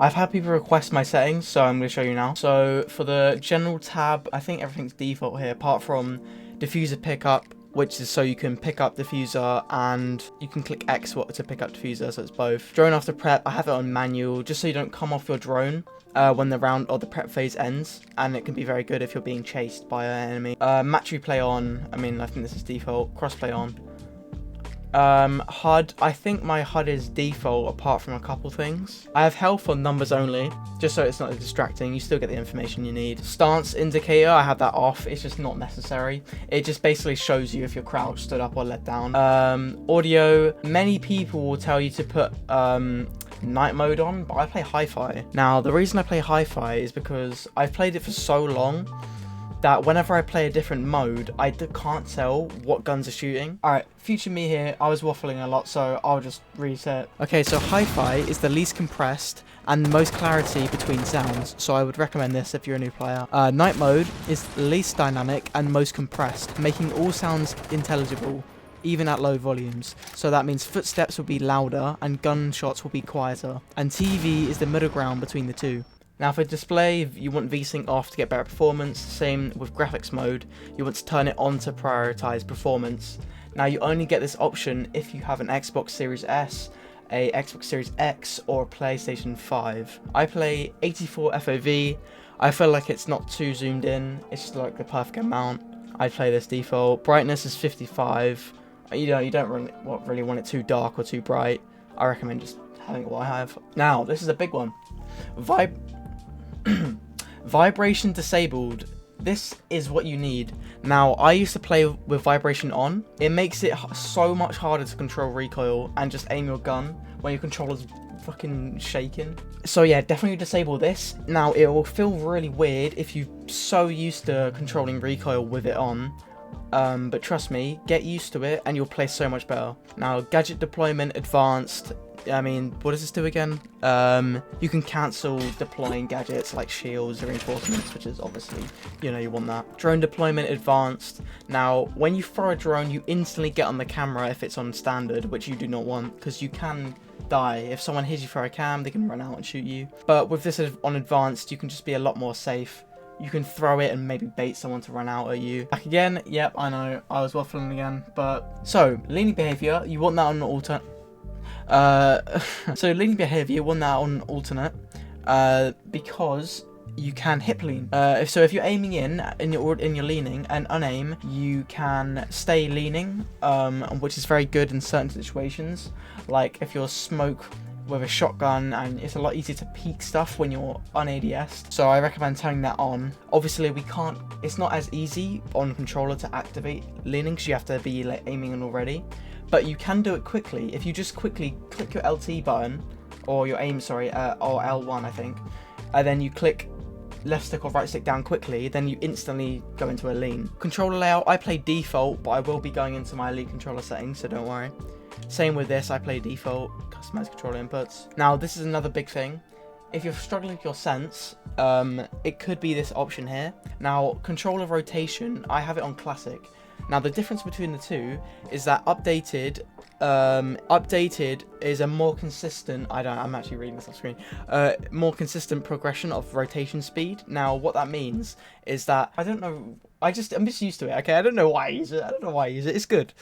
I've had people request my settings, so I'm going to show you now. So for the general tab, I think everything's default here, apart from diffuser pickup, which is so you can pick up diffuser and you can click X to pick up diffuser, so it's both. Drone after prep, I have it on manual, just so you don't come off your drone when the round or the prep phase ends, and it can be very good if you're being chased by an enemy. Match replay on, I mean, I think this is default. Crossplay on. HUD, I think my HUD is default apart from a couple things. I have health on numbers only, just so it's not distracting. You still get the information you need. Stance indicator, I have that off. It's just not necessary. It just basically shows you if you're crouched, stood up, or let down. Audio, many people will tell you to put night mode on, but I play hi-fi. Now, the reason I play hi-fi is because I've played it for so long that whenever I play a different mode, I can't tell what guns are shooting. Alright, future me here, I was waffling a lot, so I'll just reset. Okay, so hi-fi is the least compressed and the most clarity between sounds, so I would recommend this if you're a new player. Night mode is the least dynamic and most compressed, making all sounds intelligible, even at low volumes. So that means footsteps will be louder and gunshots will be quieter. And TV is the middle ground between the two. Now for display, you want VSync off to get better performance. Same with graphics mode, you want to turn it on to prioritize performance. Now you only get this option if you have an Xbox Series S, a Xbox Series X, or a PlayStation 5. I play 84 FOV. I feel like it's not too zoomed in, it's just like the perfect amount. I play this default. Brightness is 55. You don't really want it too dark or too bright. I recommend just having what I have. Now, this is a big one. Vibration disabled. This is what you need. Now, I used to play with vibration on. It makes it so much harder to control recoil and just aim your gun when your controller's fucking shaking. So yeah, definitely disable this. Now, it will feel really weird if you're so used to controlling recoil with it on. But trust me, get used to it and you'll play so much better. Now, gadget deployment advanced. I mean, what does this do again? You can cancel deploying gadgets like shields or reinforcements, which is obviously, you want that. Drone deployment advanced. Now, when you throw a drone, you instantly get on the camera if it's on standard, which you do not want, because you can die. If someone hits you for a cam, they can run out and shoot you. But with this on advanced, you can just be a lot more safe. You can throw it and maybe bait someone to run out at you. Back again, yep, I know, I was waffling again, but... So, leaning behavior, you want that on alternate. So leaning behavior, you want that on alternate, because you can hip lean. So if you're aiming in you're leaning and unaim, you can stay leaning, which is very good in certain situations, like if you're smoke with a shotgun, and it's a lot easier to peek stuff when you're un-ADS. So I recommend turning that on. Obviously it's not as easy on controller to activate leaning because you have to be like aiming in already. But you can do it quickly. If you just quickly click your LT button, or your aim, sorry, or L1 I think, and then you click left stick or right stick down quickly, then you instantly go into a lean. Controller layout, I play default, but I will be going into my elite controller settings, so don't worry. Same with this, I play default, customize controller inputs. Now this is another big thing. If you're struggling with your sense, it could be this option here. Now, controller rotation, I have it on classic. Now the difference between the two is that updated is a more consistent, I'm actually reading this off screen, more consistent progression of rotation speed. Now what that means is that, I don't know, I'm just used to it, okay? I don't know why I use it, it's good.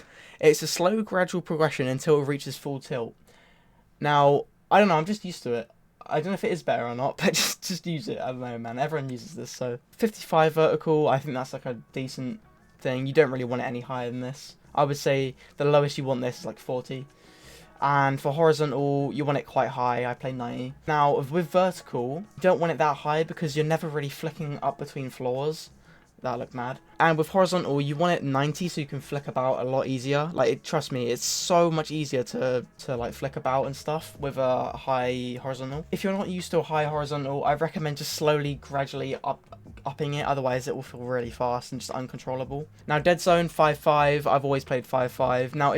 It's a slow gradual progression until it reaches full tilt. Now, I don't know, I'm just used to it. I don't know if it is better or not, but just use it, I don't know, man, everyone uses this, so. 55 vertical, I think that's like a decent thing. You don't really want it any higher than this. I would say the lowest you want this is like 40. And for horizontal, you want it quite high. I play 90. Now, with vertical, you don't want it that high because you're never really flicking up between floors. That looked mad. And with horizontal, you want it 90 so you can flick about a lot easier. Like, trust me, it's so much easier to like flick about and stuff with a high horizontal. If you're not used to a high horizontal, I recommend just slowly, gradually upping it. Otherwise, it will feel really fast and just uncontrollable. Now, Deadzone 5.5. I've always played 5.5. Now,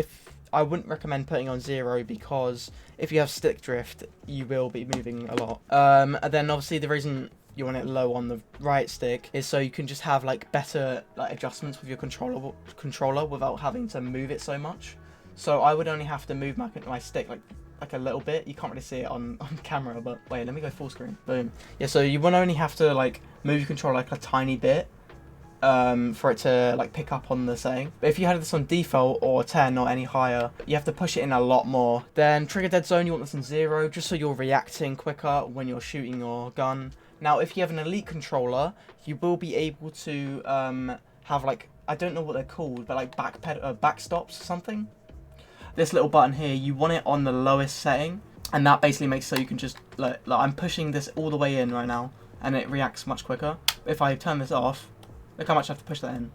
I wouldn't recommend putting on 0 because if you have stick drift, you will be moving a lot. And then obviously the reason you want it low on the right stick is so you can just have like better like adjustments with your controller without having to move it so much. So I would only have to move my stick like like a little bit. You can't really see it on camera, but wait, let me go full screen. Boom. Yeah, so you won't only have to like move your controller like a tiny bit for it to like pick up on the setting. But if you had this on default or 10 or any higher, you have to push it in a lot more. Then trigger Deadzone, you want this in 0, just so you're reacting quicker when you're shooting your gun. Now, if you have an elite controller, you will be able to have like, I don't know what they're called, but like back stops or something. This little button here, you want it on the lowest setting, and that basically makes so you can just like I'm pushing this all the way in right now, and it reacts much quicker. If I turn this off, look how much I have to push that in.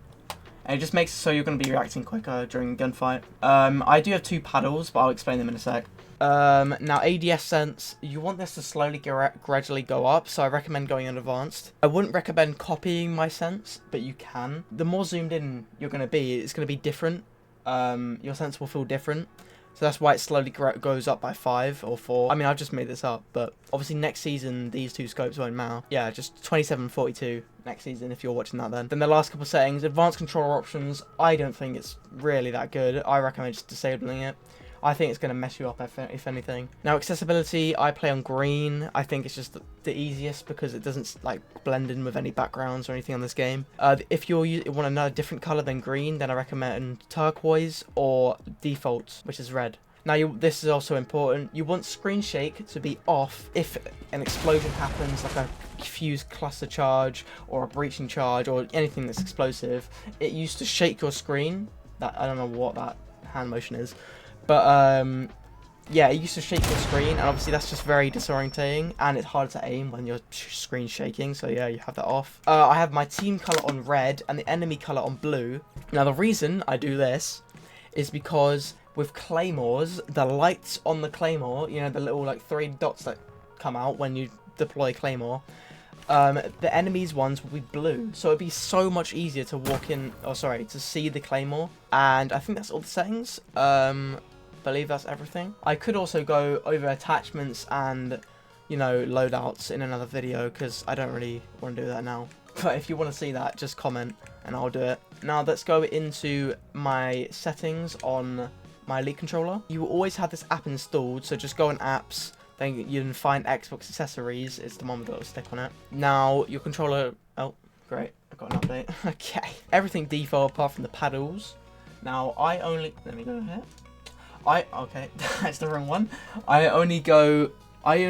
And it just makes it so you're going to be reacting quicker during a gunfight. I do have 2 paddles, but I'll explain them in a sec. Now ADS sense, you want this to slowly gradually go up, so I recommend going in advanced. I wouldn't recommend copying my sense, but you can. The more zoomed in you're going to be, it's going to be different. Your sense will feel different. So that's why it slowly goes up by 5 or 4. I mean, I've just made this up, but obviously next season, these 2 scopes won't matter. Yeah, just 2742 next season if you're watching that then. Then the last couple settings, advanced controller options, I don't think it's really that good. I recommend just disabling it. I think it's going to mess you up if anything. Now accessibility, I play on green. I think it's just the easiest because it doesn't like blend in with any backgrounds or anything on this game. If you want another different color than green, then I recommend turquoise or default, which is red. Now this is also important. You want screen shake to be off if an explosion happens, like a fuse cluster charge or a breaching charge or anything that's explosive. It used to shake your screen. I don't know what that hand motion is. But yeah, it used to shake your screen, and obviously that's just very disorientating, and it's hard to aim when your screen's shaking, so yeah, you have that off. I have my team color on red and the enemy color on blue. Now the reason I do this is because with claymores, the lights on the claymore, you know, the little like 3 dots that come out when you deploy claymore, the enemies ones will be blue, so it'd be so much easier to walk in, to see the claymore. And I think that's all the settings. Believe that's everything. I could also go over attachments and, you know, loadouts in another video because I don't really want to do that now. But if you want to see that, just comment and I'll do it. Now let's go into my settings on my Elite controller. You will always have this app installed, so just go on apps, then you can find Xbox accessories. It's the one with the little stick on it. Now your controller, oh great, I got an update. Okay, everything default apart from the paddles. Now let me go here. Okay, that's the wrong one. I only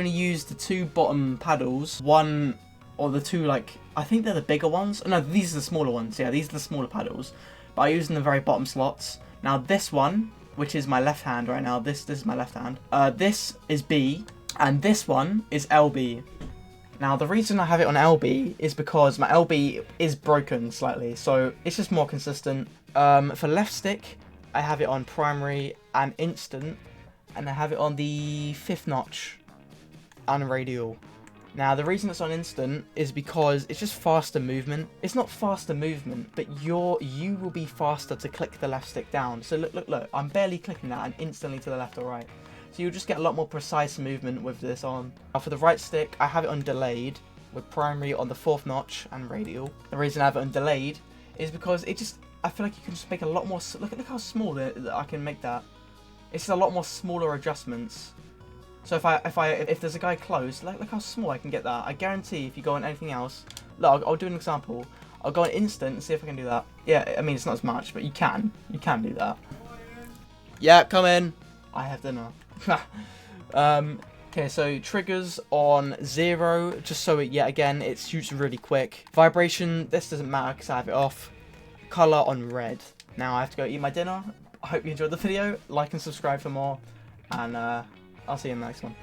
use the 2 bottom paddles, one or the 2 like, I think they're the bigger ones. No, these are the smaller ones. Yeah, these are the smaller paddles, but I use in the very bottom slots. Now this one, which is my left hand right now, this is my left hand. This is B, and this one is LB. Now the reason I have it on LB is because my LB is broken slightly, so it's just more consistent. For left stick, I have it on primary and instant, and I have it on the 5th notch and radial. Now the reason it's on instant is because it's just faster movement. It's not faster movement, but you will be faster to click the left stick down. So look, I'm barely clicking that and instantly to the left or right. So you'll just get a lot more precise movement with this on. Now for the right stick, I have it on delayed, with primary on the 4th notch and radial. The reason I have it on delayed is because I feel like you can just make a lot more, look how small that I can make that. It's just a lot more smaller adjustments. So if there's a guy close, look how small I can get that. I guarantee if you go on anything else, look, I'll do an example. I'll go on instant and see if I can do that. Yeah, I mean, it's not as much, but you can do that. Yeah, come in. I have dinner. Okay, so triggers on 0, just so it shoots really quick. Vibration, this doesn't matter because I have it off. Color on red. Now I have to go eat my dinner. I hope you enjoyed the video. Like and subscribe for more, and I'll see you in the next one.